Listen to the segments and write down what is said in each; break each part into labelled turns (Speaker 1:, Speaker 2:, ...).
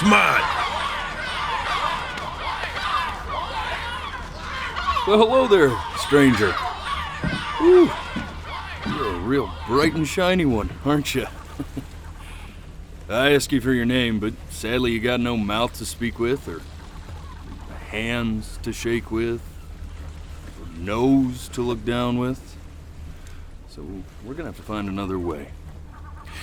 Speaker 1: It's mine.
Speaker 2: Well, hello there, stranger. Ooh, you're a real bright and shiny one, aren't you? I asked you for your name, but sadly you got no mouth to speak with, or hands to shake with, or nose to look down with. So we're gonna have to find another way.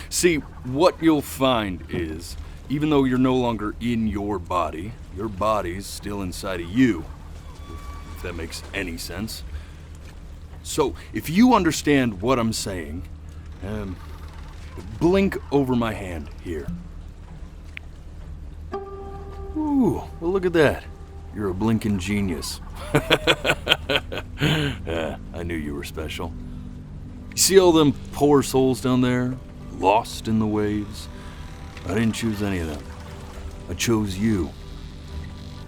Speaker 2: See, what you'll find is, even though you're no longer in your body's still inside of you, if that makes any sense. So, if you understand what I'm saying, blink over my hand here. Ooh, well look at that. You're a blinking genius. Yeah, I knew you were special. You see all them poor souls down there, lost in the waves? I didn't choose any of them. I chose you.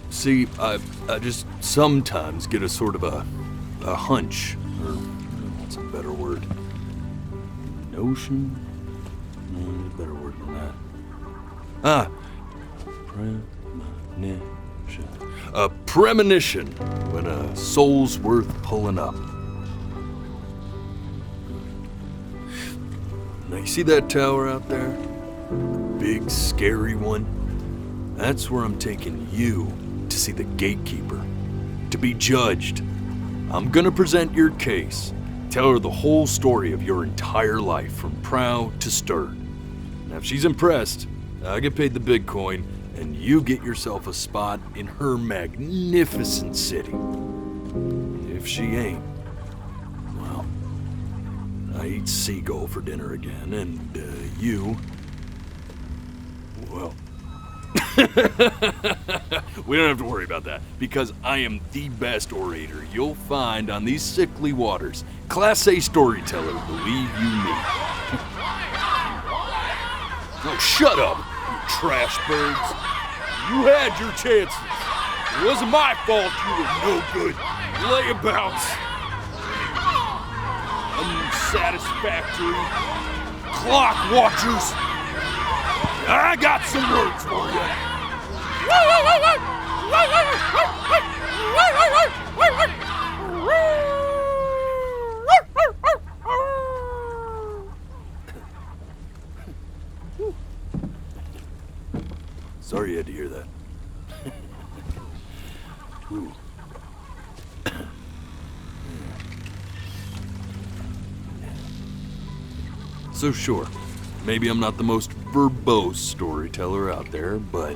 Speaker 2: See, I just sometimes get a sort of a hunch, or what's a better word? Notion? No, a better word than that. Premonition. A premonition when a soul's worth pulling up. Now you see that tower out there? The big, scary one? That's where I'm taking you to see the gatekeeper, to be judged. I'm gonna present your case, tell her the whole story of your entire life from prow to stern. Now if she's impressed, I get paid the big coin, and you get yourself a spot in her magnificent city. If she ain't, well, I eat seagull for dinner again, and you, well, we don't have to worry about that, because I am the best orator you'll find on these sickly waters. Class A storyteller, believe you me. Oh, shut up, you trash birds. You had your chances. It wasn't my fault you were no good. Layabouts. Unsatisfactory. Clock watchers. I got some words for you. Sorry you had to hear that. Ooh. So sure, maybe I'm not the most verbose storyteller out there, but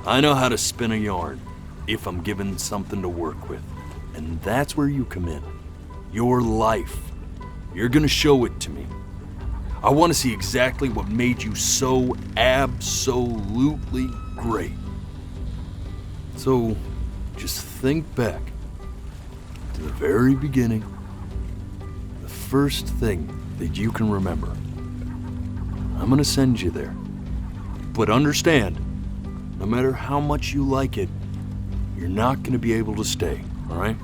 Speaker 2: I know how to spin a yarn if I'm given something to work with. And that's where you come in. Your life. You're gonna show it to me. I want to see exactly what made you so absolutely great. So, just think back to the very beginning, the first thing that you can remember. I'm gonna send you there. But understand, no matter how much you like it, you're not gonna be able to stay, all right?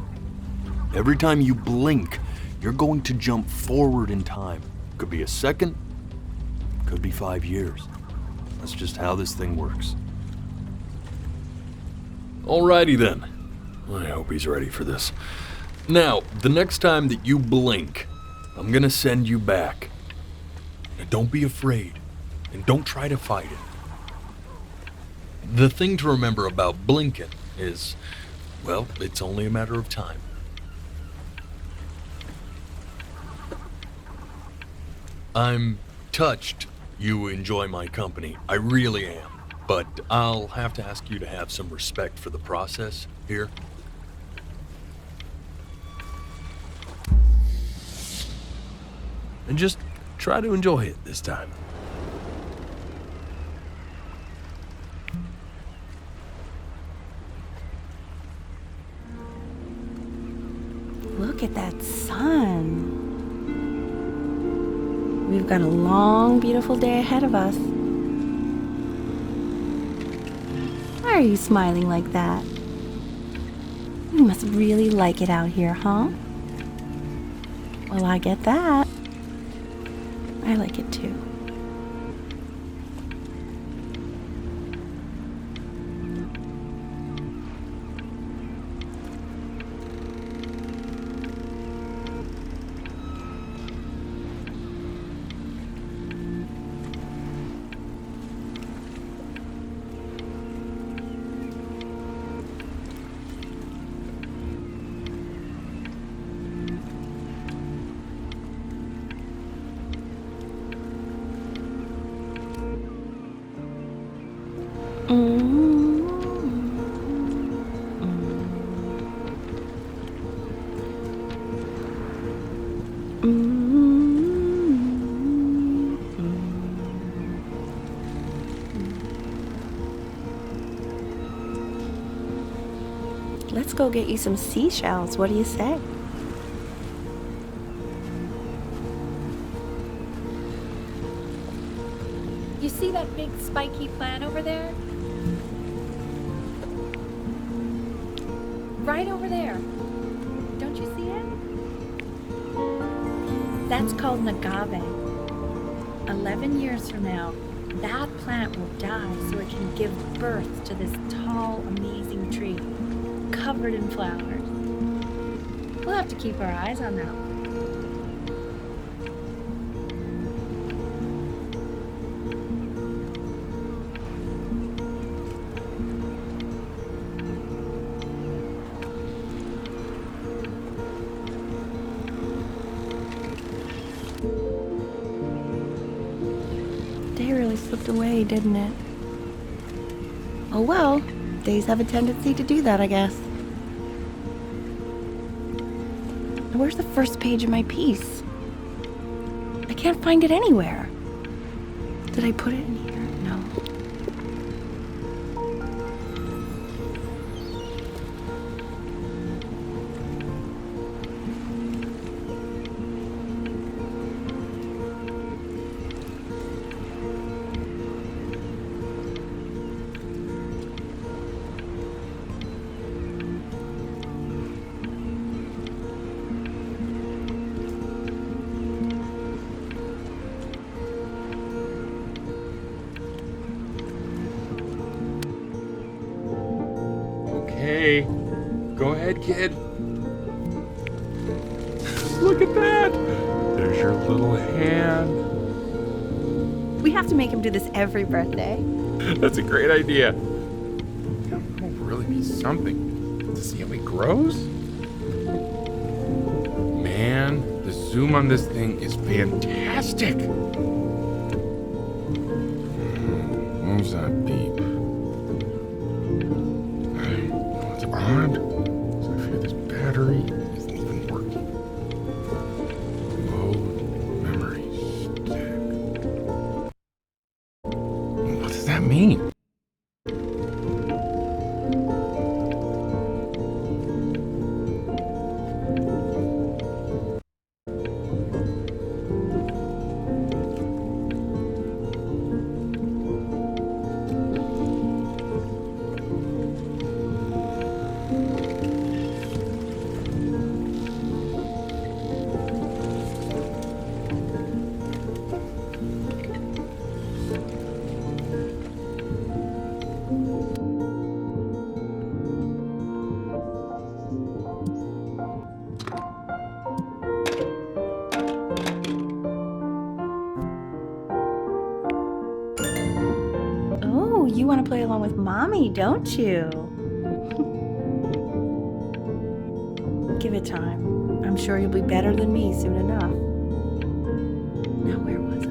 Speaker 2: Every time you blink, you're going to jump forward in time. Could be a second, could be 5 years. That's just how this thing works. Alrighty then. I hope he's ready for this. Now, the next time that you blink, I'm gonna send you back. Now, don't be afraid, and don't try to fight it. The thing to remember about blinking is, well, it's only a matter of time. I'm touched you enjoy my company. I really am. But I'll have to ask you to have some respect for the process here. And just try to enjoy it this time.
Speaker 3: Look at that sun. We've got a long, beautiful day ahead of us. Why are you smiling like that? You must really like it out here, huh? Well, I get that. I like it too. let's go get you some seashells. What do you say?
Speaker 1: You see that big spiky plant over there? Right over there. Don't you see it? That's called an agave. 11 years from now, that plant will die so it can give birth to this tall, amazing tree, covered in flowers. We'll have to keep our eyes on that one.
Speaker 3: Day really slipped away, didn't it? Oh well, days have a tendency to do that, I guess. Where's the first page of my piece? I can't find it anywhere. Did I put it in here? No.
Speaker 4: Okay, go ahead, kid. Look at that! There's your little hand.
Speaker 3: We have to make him do this every birthday.
Speaker 4: That's a great idea. That will really be something to see how he grows. Man, the zoom on this thing is fantastic. What's that beep? It's odd. So I fear this battery isn't even working. Load memory stick. What does that mean?
Speaker 3: Oh, you want to play along with Mommy, don't you? Give it time. I'm sure you'll be better than me soon enough. Now, where was I?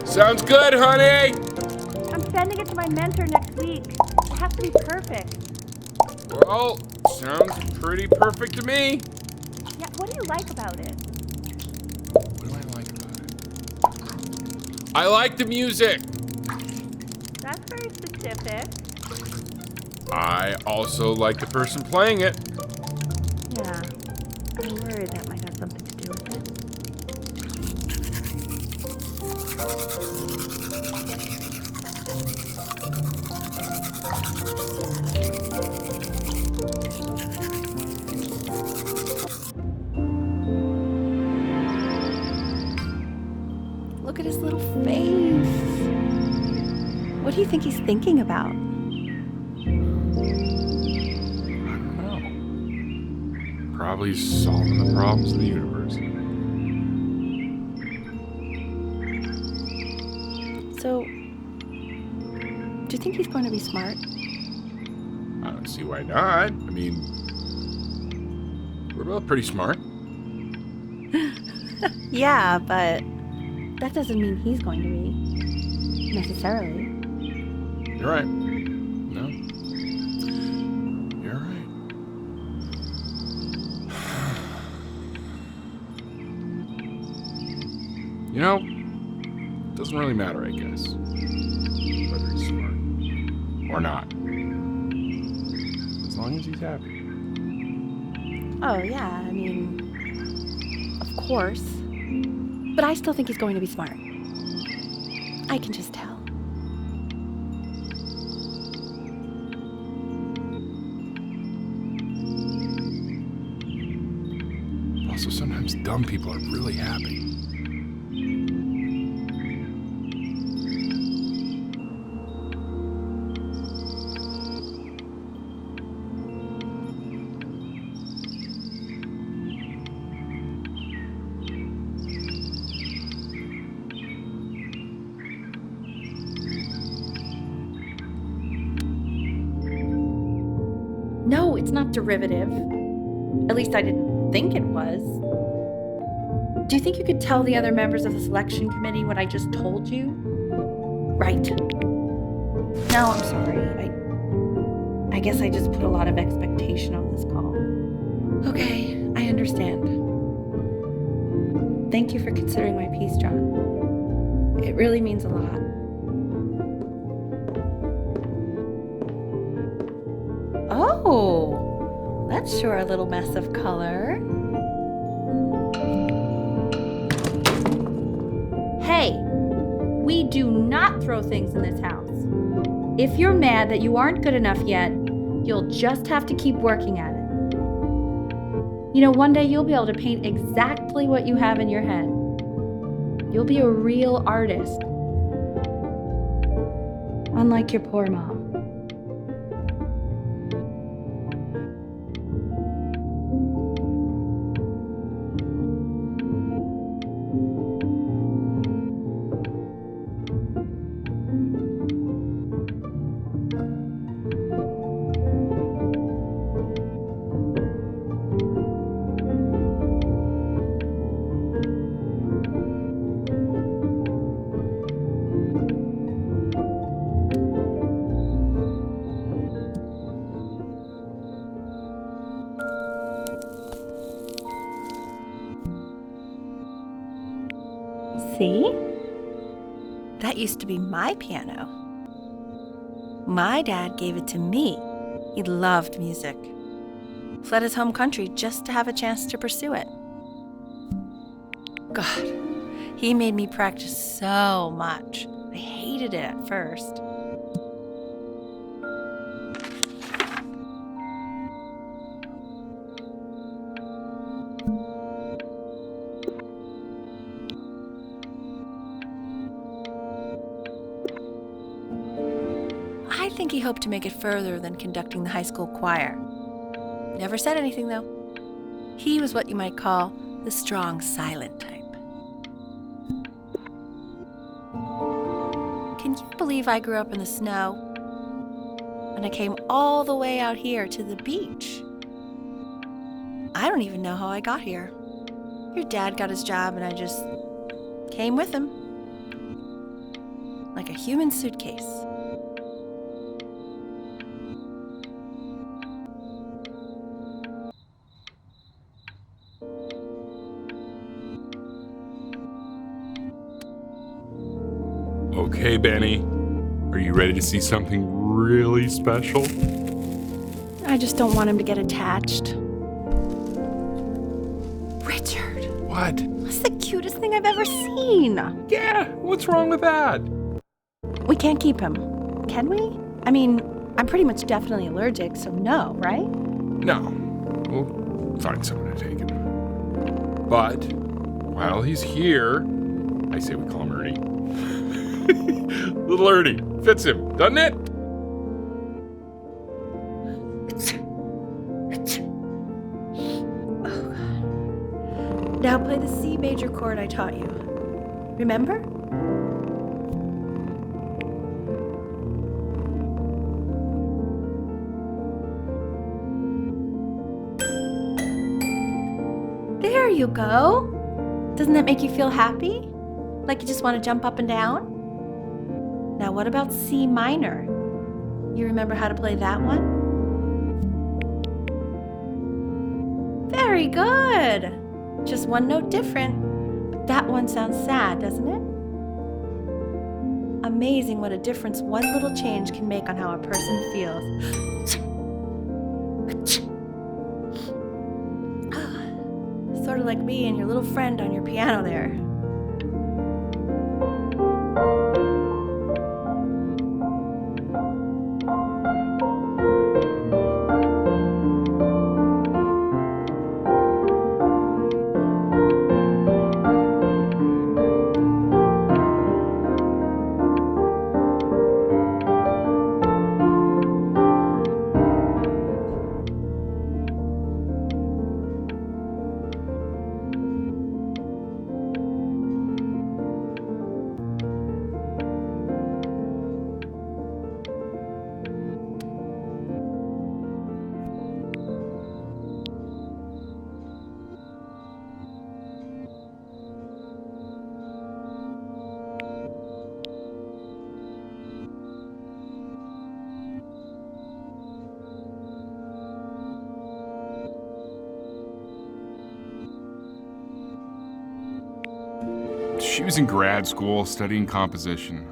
Speaker 4: Sounds good, honey!
Speaker 3: I'm sending it to my mentor next week. It has to be perfect.
Speaker 4: Well, sounds pretty perfect to me.
Speaker 3: Yeah, what do you like about it?
Speaker 4: What do I like about it? I like the music.
Speaker 3: That's very specific.
Speaker 4: I also like the person playing it.
Speaker 3: Yeah, I'm worried that might have something to do with it. Look at his little face. What do you think he's thinking about?
Speaker 4: I don't know. Probably solving the problems of the universe.
Speaker 3: So, do you think he's going to be smart?
Speaker 4: I don't see why not. I mean, we're both pretty smart.
Speaker 3: Yeah, but that doesn't mean he's going to be. Necessarily.
Speaker 4: You're right. No. You're right. You know, it doesn't really matter, I guess. Whether he's smart or not. As long as he's happy.
Speaker 3: Oh, yeah, I mean, of course. But I still think he's going to be smart. I can just tell.
Speaker 4: Also, sometimes dumb people are really happy.
Speaker 1: No, it's not derivative. At least I didn't think it was. Do you think you could tell the other members of the selection committee what I just told you? Right. No, I'm sorry. I guess I just put a lot of expectation on this call. Okay, I understand. Thank you for considering my piece, John. It really means a lot.
Speaker 3: Oh, that's sure a little mess of color.
Speaker 1: Hey, we do not throw things in this house. If you're mad that you aren't good enough yet, you'll just have to keep working at it. You know, one day you'll be able to paint exactly what you have in your head. You'll be a real artist. Unlike your poor mom.
Speaker 3: See? That used to be my piano. My dad gave it to me. He loved music. Fled his home country just to have a chance to pursue it. God, he made me practice so much. I hated it at first. I think he hoped to make it further than conducting the high school choir. Never said anything, though. He was what you might call the strong, silent type. Can you believe I grew up in the snow? And I came all the way out here to the beach. I don't even know how I got here. Your dad got his job and I just came with him. Like a human suitcase.
Speaker 4: Okay, Benny. Are you ready to see something really special?
Speaker 3: I just don't want him to get attached. Richard,
Speaker 4: What?
Speaker 3: that's the cutest thing I've ever seen.
Speaker 4: Yeah, what's wrong with that?
Speaker 3: We can't keep him, can we? I mean, I'm pretty much definitely allergic, so no, right?
Speaker 4: No. We'll find someone to take him. But, while he's here, I say we call him Ernie. Little Ernie. Fits him, doesn't it?
Speaker 3: Now play the C major chord I taught you. Remember? you go. Doesn't that make you feel happy? Like you just want to jump up and down? Now, what about C minor? You remember how to play that one? Very good. Just one note different. But that one sounds sad, doesn't it? Amazing what a difference one little change can make on how a person feels. Sort of like me and your little friend on your piano there.
Speaker 4: She was in grad school studying composition.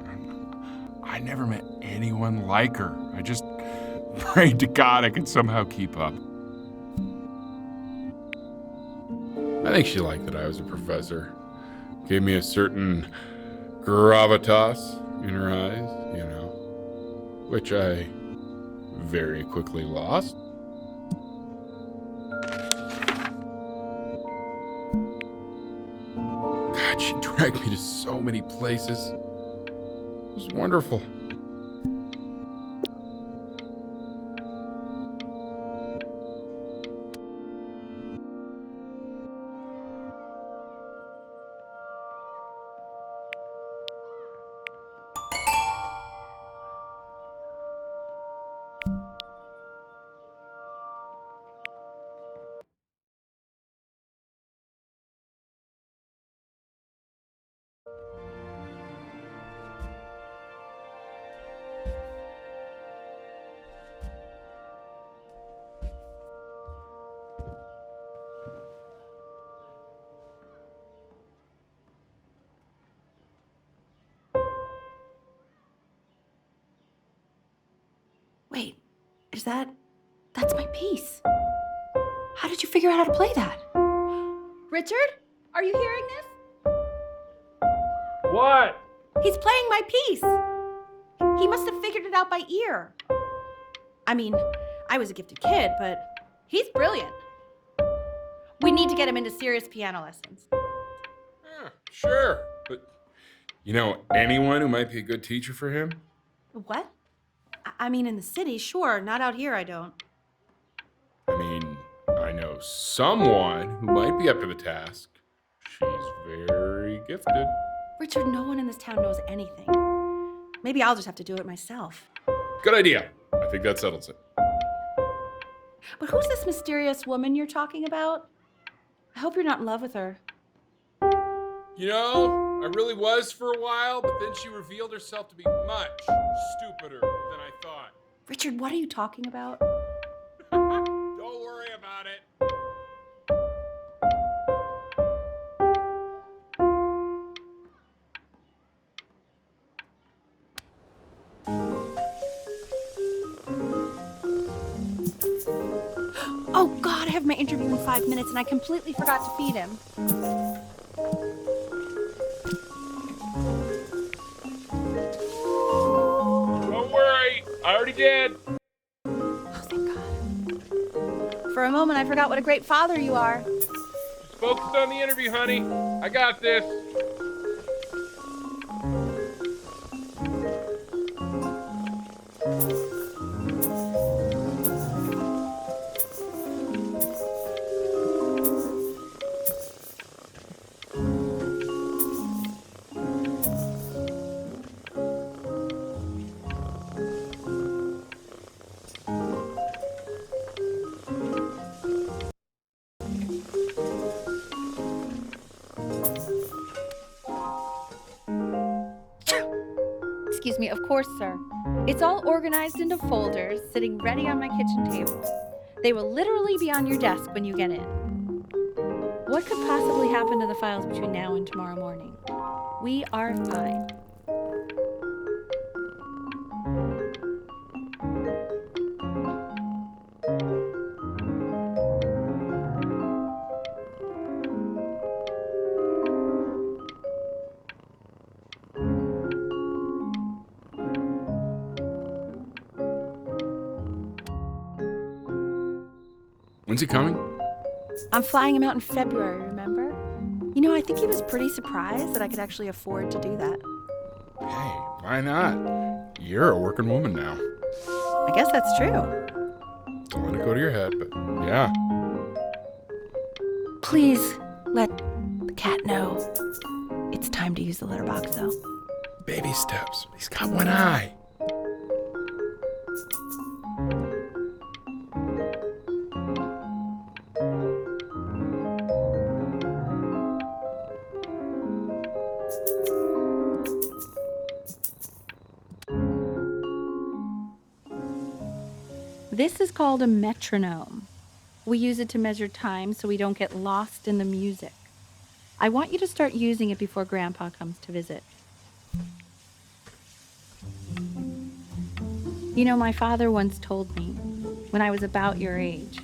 Speaker 4: I never met anyone like her. I just prayed to God I could somehow keep up. I think she liked that I was a professor. Gave me a certain gravitas in her eyes, you know, which I very quickly lost. God, she dragged me to so many places. It was wonderful.
Speaker 3: Wait, that's my piece. How did you figure out how to play that? Richard, are you hearing this?
Speaker 5: What?
Speaker 3: He's playing my piece. He must have figured it out by ear. I mean, I was a gifted kid, but he's brilliant. We need to get him into serious piano lessons.
Speaker 4: Yeah, sure. But you know anyone who might be a good teacher for him?
Speaker 3: What? I mean, in the city, sure. Not out here, I don't.
Speaker 4: I mean, I know someone who might be up to the task. She's very gifted.
Speaker 3: Richard, no one in this town knows anything. Maybe I'll just have to do it myself.
Speaker 4: Good idea. I think that settles it.
Speaker 3: But who's this mysterious woman you're talking about? I hope you're not in love with her.
Speaker 4: You know, I really was for a while, but then she revealed herself to be much stupider than I thought.
Speaker 3: Richard, what are you talking about?
Speaker 4: Don't worry about it.
Speaker 3: Oh God, I have my interview in 5 minutes and I completely forgot to feed him.
Speaker 5: Don't worry, I already did.
Speaker 3: Oh, thank God. For a moment, I forgot what a great father you are.
Speaker 5: Just focus on the interview, honey. I got this.
Speaker 1: course, sir. It's all organized into folders, sitting ready on my kitchen table. They will literally be on your desk when you get in. What could possibly happen to the files between now and tomorrow morning? We are fine.
Speaker 4: When's he coming?
Speaker 3: I'm flying him out in February, remember? You know, I think he was pretty surprised that I could actually afford to do that.
Speaker 4: Hey, why not? You're a working woman now.
Speaker 3: I guess that's true.
Speaker 4: Don't let it go to your head, but yeah.
Speaker 3: Please let the cat know. It's time to use the litter box, though.
Speaker 4: Baby steps. He's got one eye.
Speaker 1: This is called a metronome. We use it to measure time so we don't get lost in the music. I want you to start using it before Grandpa comes to visit. You know, my father once told me, when I was about your age,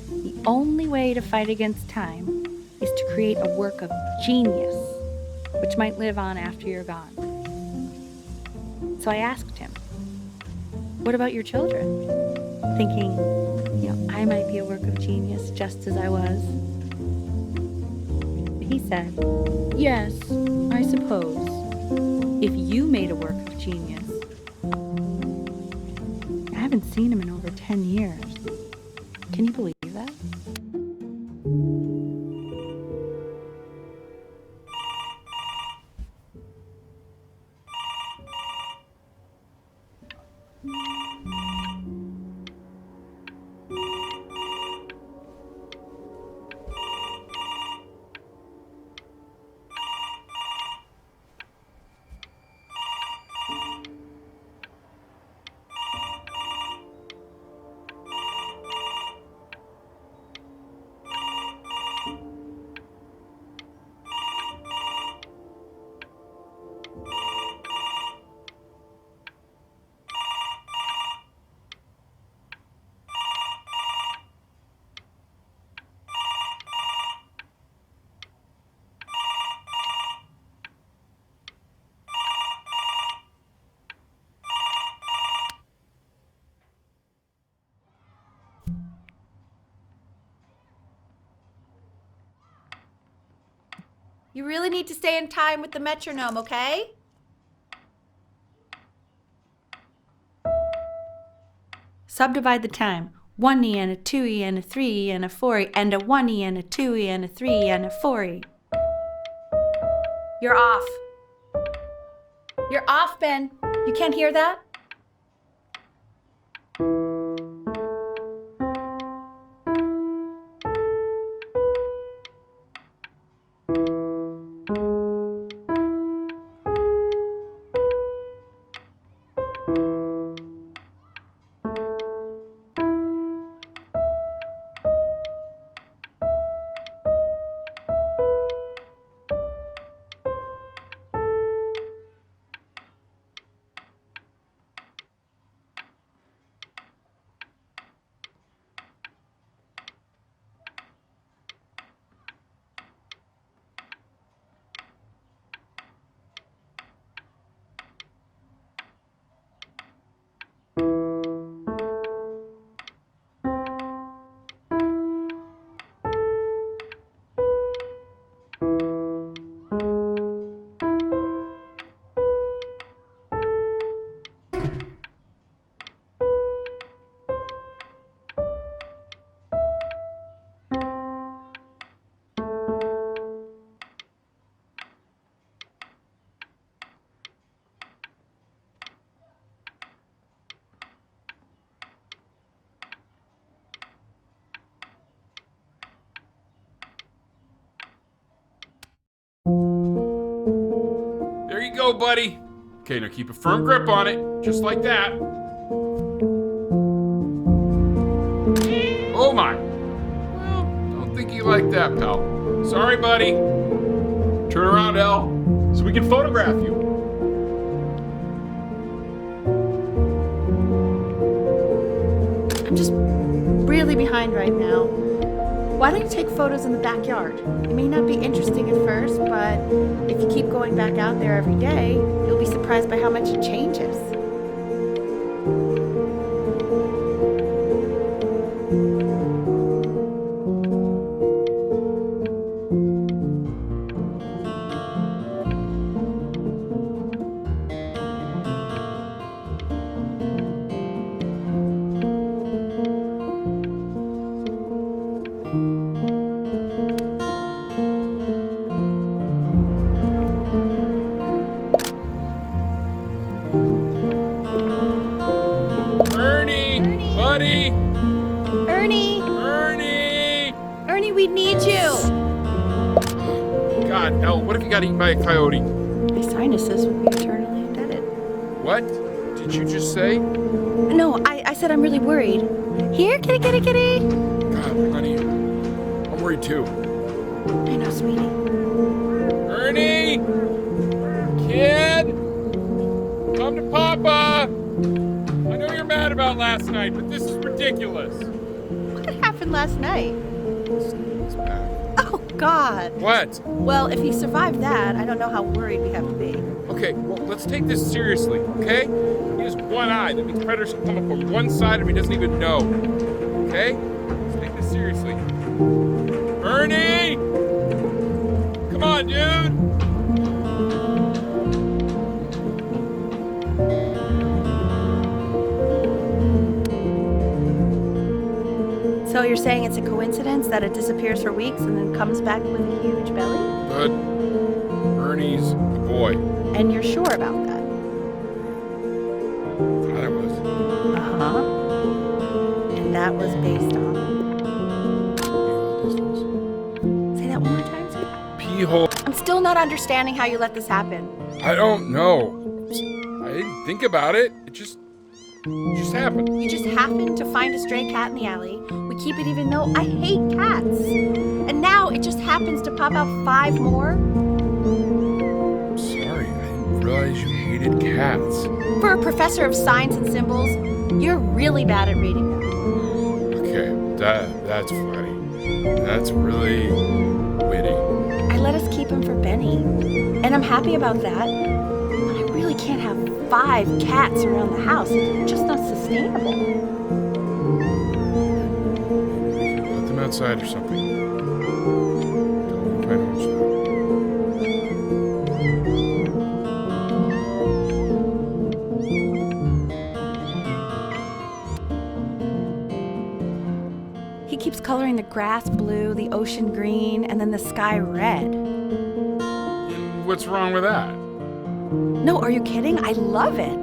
Speaker 1: the only way to fight against time is to create a work of genius, which might live on after you're gone. So I asked him, what about your children? Thinking, I might be a work of genius just as I was. He said, yes, I suppose, if you made a work of genius. I haven't seen him in over 10 years. Can you believe that?
Speaker 3: You really need to stay in time with the metronome, okay?
Speaker 1: Subdivide the time. 1E and a 2E and a 3E and a 4E and a 1E and a 2E and a 3E and a 4E.
Speaker 3: You're off. You're off, Ben. You can't hear that?
Speaker 5: There you go, buddy.
Speaker 4: Okay, now keep a firm grip on it, just like that. Oh my. Well, don't think you like that, pal. Sorry, buddy. Turn around, Elle, so we can photograph you.
Speaker 3: I'm just really behind right now. Why don't you take photos in the backyard? It may not be interesting at first, but if you keep going back out there every day, you'll be surprised by how much it changes.
Speaker 4: Ernie! Buddy!
Speaker 3: Ernie!
Speaker 4: Ernie!
Speaker 3: Ernie, we need you!
Speaker 4: God, Elle, what if you got eaten by a coyote?
Speaker 3: My sinuses would be eternally indebted.
Speaker 4: What did you just say?
Speaker 3: No, I said I'm really worried. Here, kitty, kitty, kitty!
Speaker 4: God, honey, I'm worried too.
Speaker 3: I know, sweetie.
Speaker 4: Ernie! Kid! Come to Papa! I know you're mad about last night, but this is ridiculous.
Speaker 3: What happened last night?
Speaker 4: Steve's back.
Speaker 3: Oh, God.
Speaker 4: What?
Speaker 3: Well, if he survived that, I don't know how worried we have to be.
Speaker 4: Okay, well, let's take this seriously, okay? He has one eye. That means predators can come up on one side of him he doesn't even know. Okay? Let's take this seriously. Ernie! Come on, dude!
Speaker 3: So you're saying it's a coincidence that it disappears for weeks and then comes back with a huge belly?
Speaker 4: But Ernie's the boy.
Speaker 3: And you're sure about that?
Speaker 4: Thought I was.
Speaker 3: Uh-huh. And that was based on... Say that one more time, sweetie.
Speaker 4: Pee-hole.
Speaker 3: I'm still not understanding how you let this happen.
Speaker 4: I don't know. I didn't think about it. It just happened.
Speaker 3: You just happened to find a stray cat in the alley. We keep it even though I hate cats. And now it just happens to pop out 5 more?
Speaker 4: Sorry, I didn't realize you hated cats.
Speaker 3: For a professor of signs and symbols, you're really bad at reading them.
Speaker 4: Okay, that's funny. That's really witty.
Speaker 3: I let us keep him for Benny. And I'm happy about that. But I really can't have 5 cats around the house. It's just not sustainable.
Speaker 4: Let them outside or something. Don't find much though.
Speaker 3: He keeps coloring the grass blue, the ocean green, and then the sky red.
Speaker 4: What's wrong with that?
Speaker 3: No, are you kidding? I love it.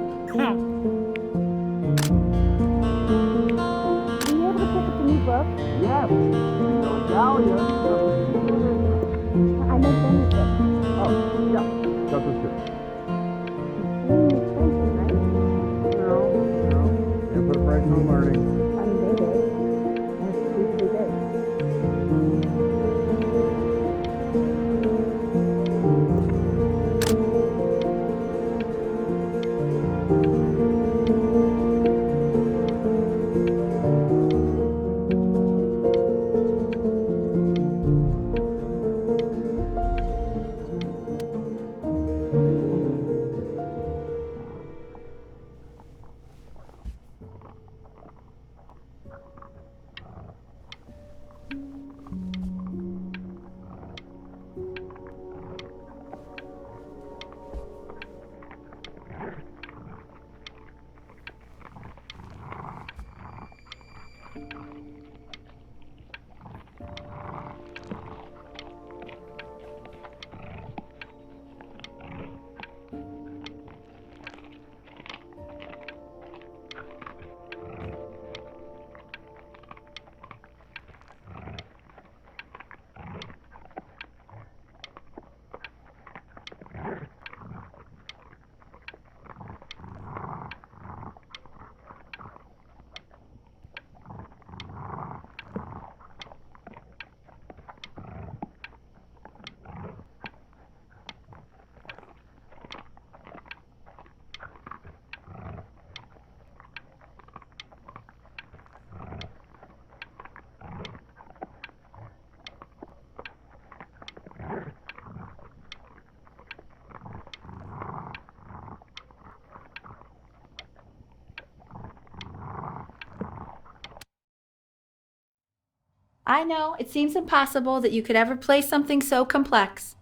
Speaker 1: I know, it seems impossible that you could ever play something so complex.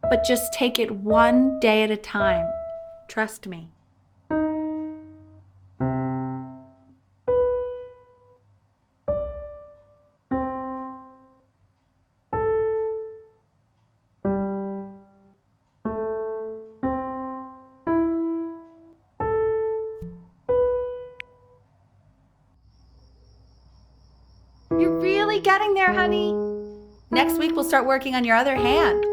Speaker 1: But just take it one day at a time. Trust me. You're really getting there, honey. Next week, we'll start working on your other hand.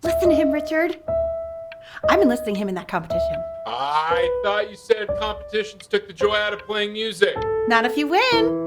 Speaker 1: Listen to him, Richard. I'm enlisting him in that competition.
Speaker 4: I thought you said competitions took the joy out of playing music.
Speaker 1: Not if you win.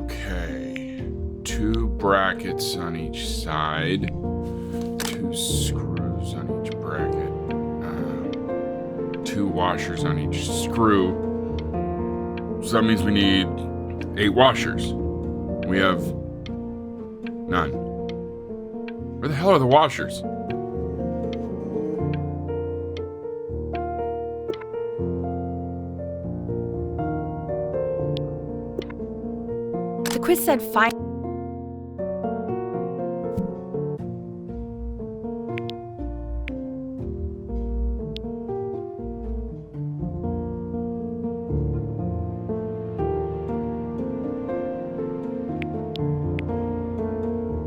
Speaker 4: Okay. 2 brackets on each side. 2 screws on each bracket. 2 washers on each screw. So that means we need 8 washers. We have none. Where the hell are the washers?
Speaker 1: The quiz said fine.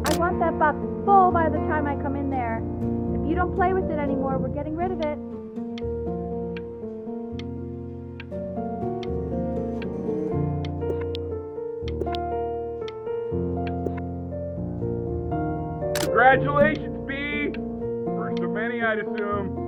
Speaker 1: I want that box full by the time I come in there. If you don't play with it anymore, we're getting rid of it.
Speaker 5: Congratulations, B! First of many, I'd assume.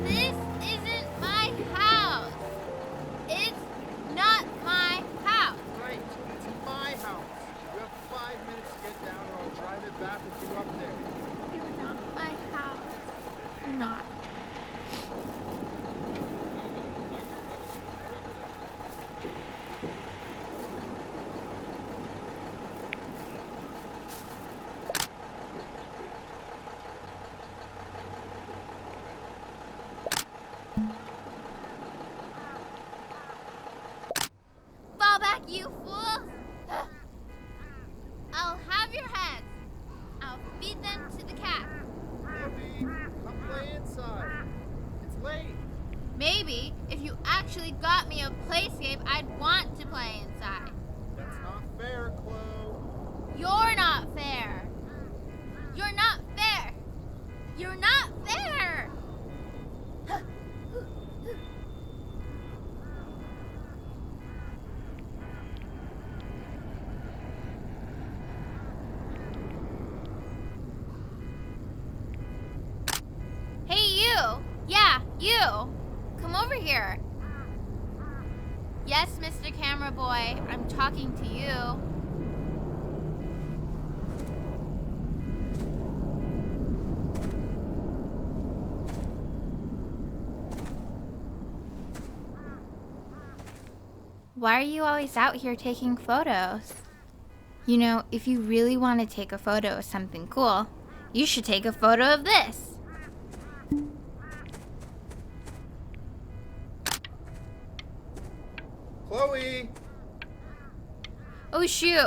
Speaker 6: This isn't my house. It's not my house.
Speaker 7: Right, it's my house. You have 5 minutes to get down or I'll drive it back with you up there.
Speaker 6: It's not my house. Not. Fall back, you fool! I'll have your heads. I'll feed them to the cat.
Speaker 7: Debbie, come play inside. It's late.
Speaker 6: Maybe if you actually got me a playscape, I'd want to play inside.
Speaker 7: That's not fair, Chloe.
Speaker 6: You're not fair. You're not fair. You're not fair. Hey, you. Yeah, you. Come over here. Yes, Mr. Camera Boy, I'm talking to you. Why are you always out here taking photos? You know, if you really want to take a photo of something cool, you should take a photo of this.
Speaker 7: Chloe!
Speaker 6: Oh shoot,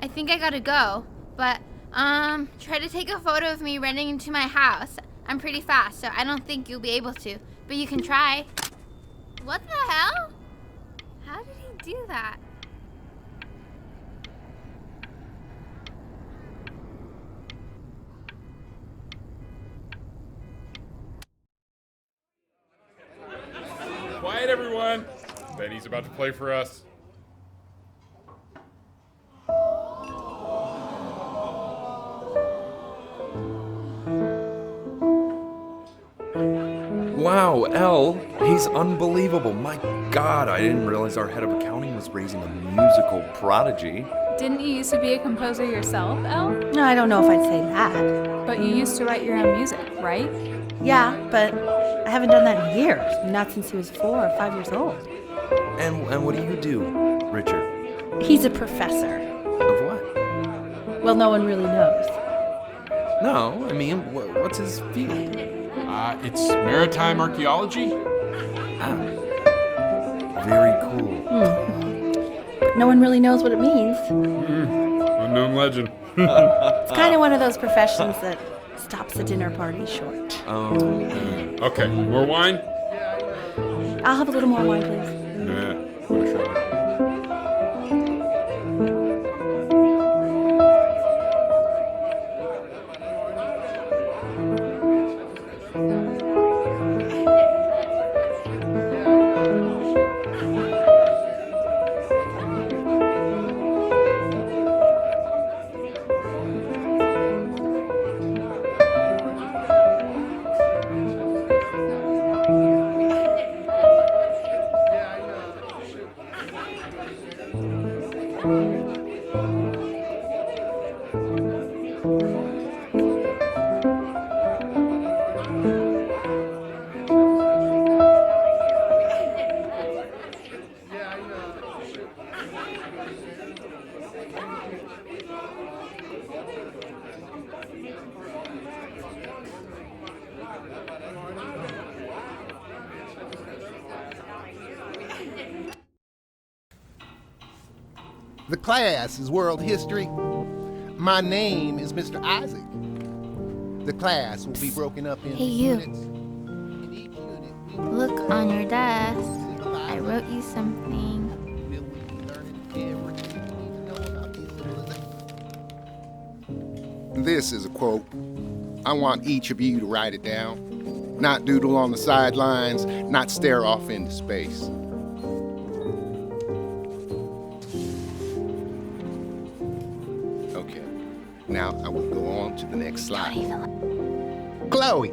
Speaker 6: I think I gotta go. But, try to take a photo of me running into my house. I'm pretty fast, so I don't think you'll be able to, but you can try. What the hell? How did he do that?
Speaker 4: Quiet, everyone. Benny's about to play for us.
Speaker 8: Wow, Elle, he's unbelievable. My God, I didn't realize our head of accounting was raising a musical prodigy.
Speaker 9: Didn't you used to be a composer yourself, Elle?
Speaker 3: No, I don't know if I'd say that.
Speaker 9: But you used to write your own music, right?
Speaker 3: Yeah, but I haven't done that in years. Not since he was 4 or 5 years old.
Speaker 8: And what do you do, Richard?
Speaker 3: He's a professor.
Speaker 8: Of what?
Speaker 3: Well, no one really knows.
Speaker 8: No, I mean, what's his field?
Speaker 10: It's maritime archaeology.
Speaker 8: Ah, very cool.
Speaker 3: But no one really knows what it means.
Speaker 4: Unknown legend.
Speaker 3: It's kind of one of those professions that stops a dinner party short.
Speaker 4: Okay, more wine?
Speaker 3: I'll have a little more wine, please.
Speaker 4: Nah, I'm sure.
Speaker 7: The class is world history. My name is Mr. Isaac. The class will be broken up into
Speaker 6: Hey, you.
Speaker 7: units. In each unit, we will
Speaker 6: Look on your desk.
Speaker 7: civilize
Speaker 6: I wrote you something.
Speaker 7: We'll be learning everything you need to know about these civilizations. This is a quote. I want each of you to write it down. Not doodle on the sidelines, not stare off into space. Okay, now I will go on to the next slide. Chloe,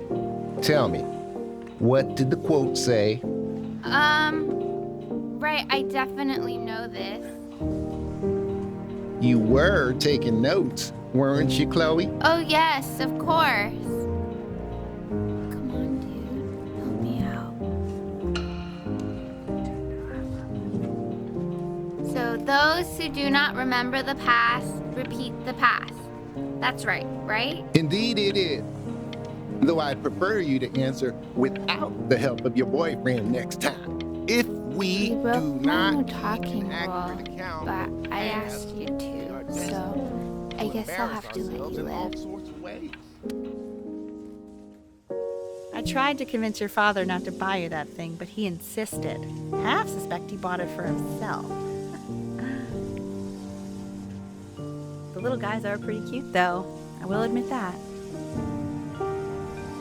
Speaker 7: tell me, what did the quote say?
Speaker 6: Right, I definitely know this.
Speaker 7: You were taking notes, weren't you, Chloe?
Speaker 6: Oh, yes, of course. Come on, dude. Help me out. So, those who do not remember the past, repeat the past. That's right, right?
Speaker 7: Indeed it is. Though I'd prefer you to answer without the help of your boyfriend next time. If we
Speaker 6: You
Speaker 7: do
Speaker 6: broke
Speaker 7: not
Speaker 6: my
Speaker 7: keep
Speaker 6: talking
Speaker 7: an accurate
Speaker 6: rule,
Speaker 7: account,
Speaker 6: but I
Speaker 7: as
Speaker 6: asked you
Speaker 7: we
Speaker 6: to,
Speaker 7: are
Speaker 6: so
Speaker 7: destined
Speaker 6: I guess I'll
Speaker 7: embarrass
Speaker 6: have to let
Speaker 7: ourselves
Speaker 6: you
Speaker 7: in all
Speaker 6: live.
Speaker 7: sorts of ways.
Speaker 3: I
Speaker 1: tried to convince your father not to buy you that thing, but he insisted. Half suspect he bought it for himself. The little guys are pretty cute, though. I will admit that.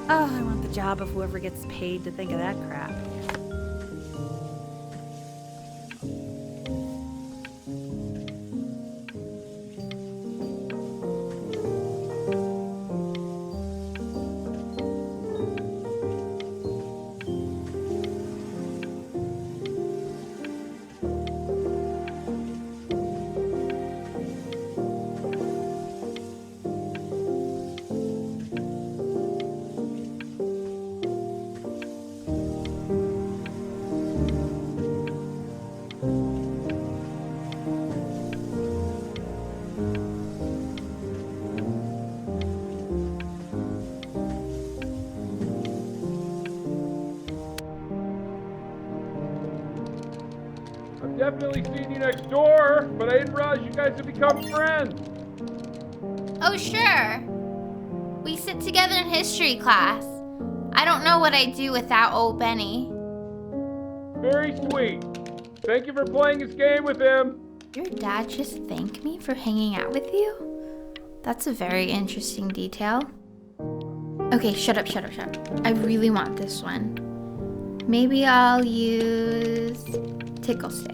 Speaker 1: Oh, I want the job of whoever gets paid to think of that crap.
Speaker 5: I've definitely seen you next door, but I didn't realize you guys had become friends.
Speaker 6: Oh, sure. We sit together in history class. I don't know what I'd do without old Benny.
Speaker 5: Very sweet. Thank you for playing this game with him.
Speaker 6: Your dad just thanked me for hanging out with you? That's a very interesting detail. Okay, shut up. I really want this one. Maybe I'll use Tickle Stick.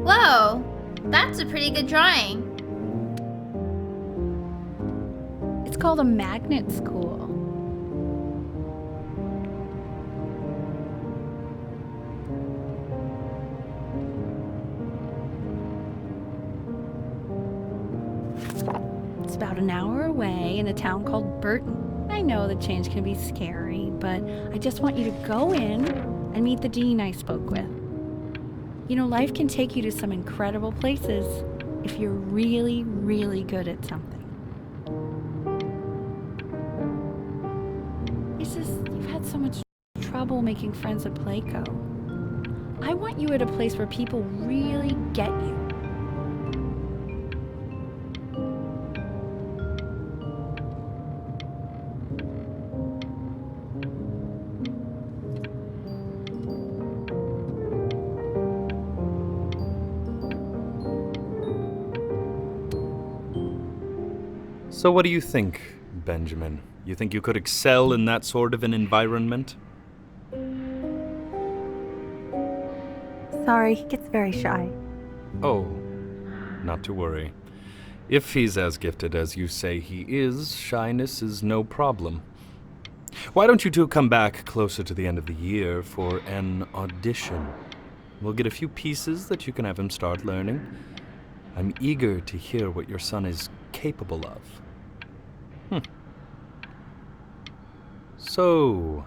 Speaker 6: Whoa, that's a pretty good drawing.
Speaker 1: It's called a magnet school. It's about an hour away in a town called Burton. I know the change can be scary, but I just want you to go in and meet the dean I spoke with. You know, life can take you to some incredible places if you're really, really good at something. It's just, you've had so much trouble making friends at Playco. I want you at a place where people really get you.
Speaker 2: So what do you think, Benjamin? You think you could excel in that sort of an environment?
Speaker 1: Sorry, he gets very shy.
Speaker 2: Oh, not to worry. If he's as gifted as you say he is, shyness is no problem. Why don't you two come back closer to the end of the year for an audition? We'll get a few pieces that you can have him start learning. I'm eager to hear what your son is capable of. So,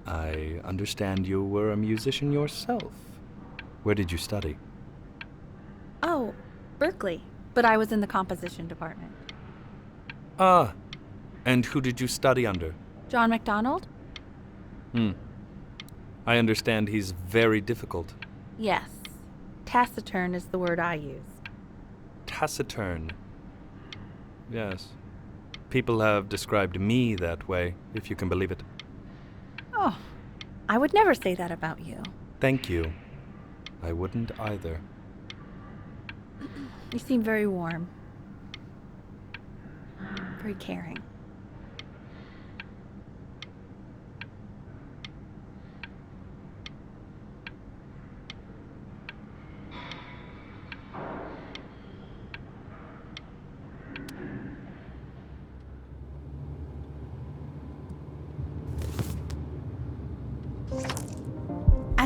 Speaker 2: I understand you were a musician yourself. Where did you study?
Speaker 1: Oh, Berkeley. But I was in the composition department.
Speaker 2: Ah, and who did you study under?
Speaker 1: John MacDonald?
Speaker 2: I understand he's very difficult.
Speaker 1: Yes. Taciturn is the word I use.
Speaker 2: Taciturn. Yes. People have described me that way, if you can believe it.
Speaker 1: Oh, I would never say that about you.
Speaker 2: Thank you. I wouldn't either.
Speaker 1: You seem very warm. Very caring.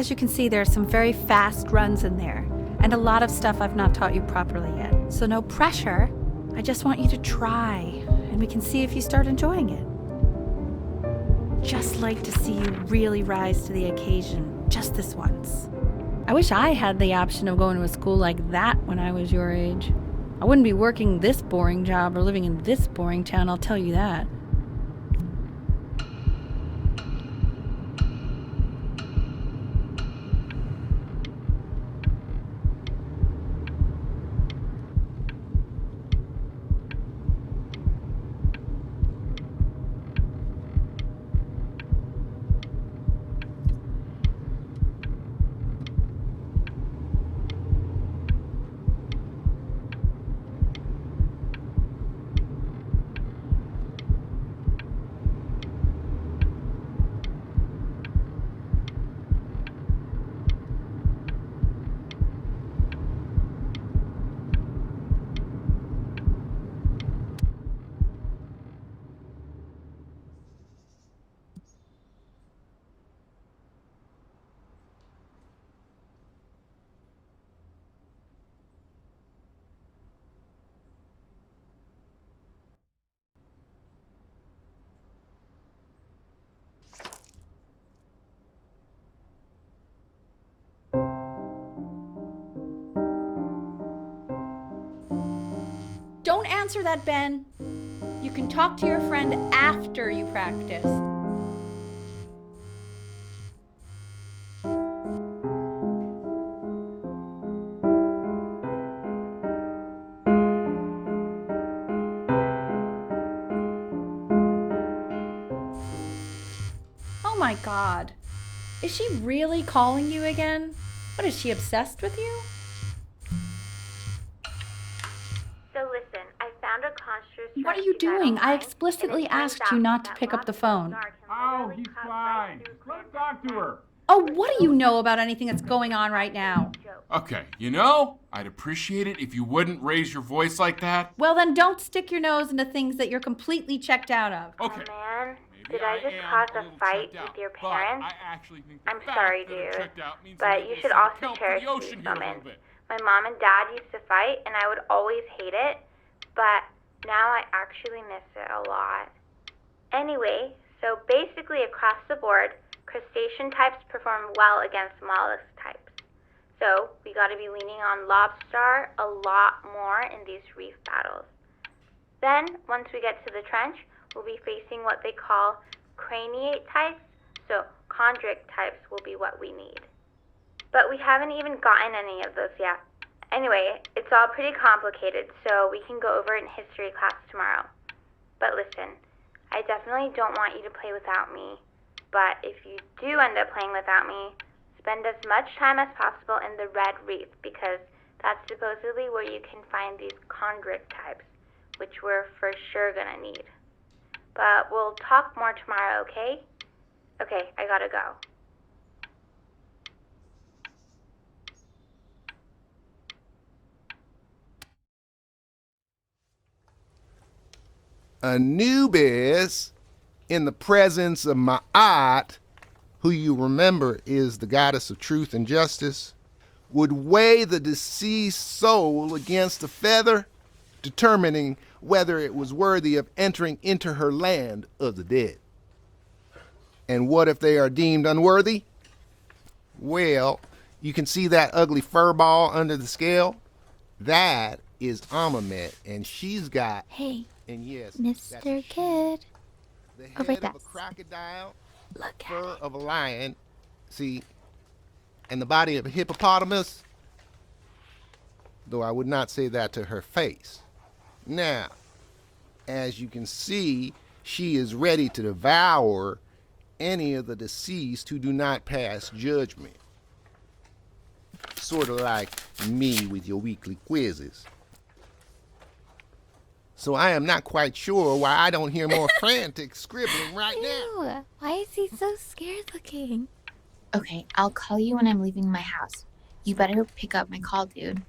Speaker 1: As you can see, there are some very fast runs in there, and a lot of stuff I've not taught you properly yet. So no pressure. I just want you to try, and we can see if you start enjoying it. Just like to see you really rise to the occasion, just this once. I wish I had the option of going to a school like that when I was your age. I wouldn't be working this boring job or living in this boring town, I'll tell you that. Don't answer that, Ben. You can talk to your friend after you practice. Oh my God. Is she really calling you again? What, is she obsessed with you?
Speaker 11: So listen, I found a construct.
Speaker 1: What are you doing? I explicitly asked you not to pick up the phone.
Speaker 5: Oh, he's fine. Let him talk to her.
Speaker 1: Oh, what do you know about anything that's going on right now?
Speaker 10: Okay, you know, I'd appreciate it if you wouldn't raise your voice like that.
Speaker 1: Well, then don't stick your nose into things that you're completely checked out of.
Speaker 10: Okay.
Speaker 11: Oh man,
Speaker 10: Maybe
Speaker 11: did I just
Speaker 10: am
Speaker 11: cause
Speaker 10: little
Speaker 11: a fight
Speaker 10: checked out,
Speaker 11: with your
Speaker 10: but
Speaker 11: parents?
Speaker 10: I actually think
Speaker 11: I'm
Speaker 10: the fact
Speaker 11: sorry,
Speaker 10: that I'm
Speaker 11: dude,
Speaker 10: checked out means
Speaker 11: but
Speaker 10: I'm
Speaker 11: you
Speaker 10: able to
Speaker 11: should
Speaker 10: see the
Speaker 11: also
Speaker 10: kelp of
Speaker 11: cherish
Speaker 10: the ocean
Speaker 11: these
Speaker 10: here a little
Speaker 11: moments.
Speaker 10: bit.
Speaker 11: My mom and dad used to fight, and I would always hate it, but now I actually miss it a lot. Anyway, so basically across the board, crustacean types perform well against mollusk types. So we gotta be leaning on lobster a lot more in these reef battles. Then, once we get to the trench, we'll be facing what they call craniate types, so chondric types will be what we need. But we haven't even gotten any of those yet. Anyway, it's all pretty complicated, so we can go over it in history class tomorrow. But listen, I definitely don't want you to play without me, but if you do end up playing without me, spend as much time as possible in the red reef, because that's supposedly where you can find these chondric types, which we're for sure gonna need. But we'll talk more tomorrow, okay? Okay, I gotta go.
Speaker 7: Anubis, in the presence of Ma'at, who you remember is the goddess of truth and justice, would weigh the deceased soul against a feather, determining whether it was worthy of entering into her land of the dead. And what if they are deemed unworthy? Well, you can see that ugly fur ball under the scale? That is Amamet, and she's got...
Speaker 6: Hey,
Speaker 7: and yes,
Speaker 6: Mr. Kid.
Speaker 7: the head
Speaker 6: Over
Speaker 7: of
Speaker 6: there.
Speaker 7: a crocodile,
Speaker 6: Look
Speaker 7: fur of a lion, see, and the body of a hippopotamus, though I would not say that to her face. Now, as you can see, she is ready to devour any of the deceased who do not pass judgment. Sort of like me with your weekly quizzes. So I am not quite sure why I don't hear more frantic scribbling right now.
Speaker 6: Ew, why is he so scared looking?
Speaker 11: Okay, I'll call you when I'm leaving my house. You better pick up my call, dude.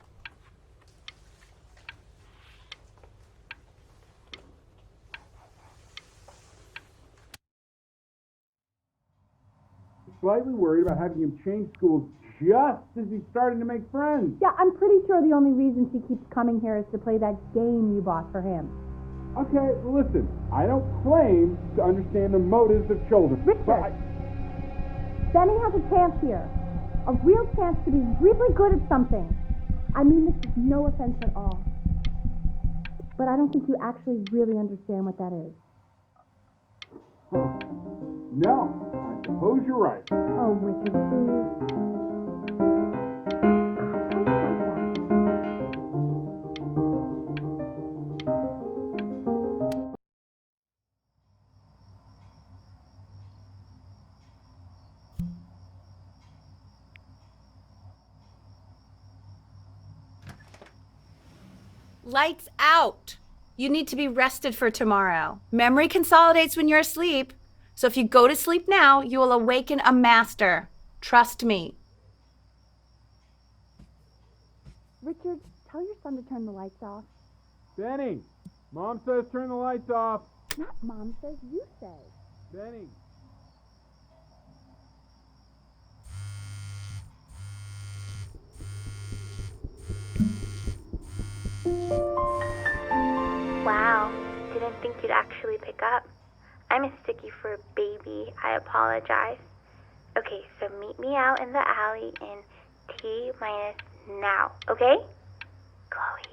Speaker 5: slightly worried about having him change schools just as he's starting to make friends.
Speaker 12: Yeah, I'm pretty sure the only reason she keeps coming here is to play that game you bought for him.
Speaker 5: Okay, well, listen, I don't claim to understand the motives of children.
Speaker 12: Richard, Benny has a chance here. A real chance to be really good at something. I mean this is no offense at all. But I don't think you actually really understand what that is.
Speaker 5: No, I suppose you're right.
Speaker 12: Oh, Richard, please.
Speaker 3: Lights out. You need to be rested for tomorrow. Memory consolidates when you're asleep. So if you go to sleep now, you will awaken a master. Trust me.
Speaker 12: Richard, tell your son to turn the lights off.
Speaker 5: Benny, Mom says turn the lights off.
Speaker 12: Not Mom says, you say.
Speaker 5: Benny.
Speaker 11: Wow, didn't think you'd actually pick up. I mistook you for a baby. I apologize. Okay, so meet me out in the alley in T-minus now, okay? Chloe.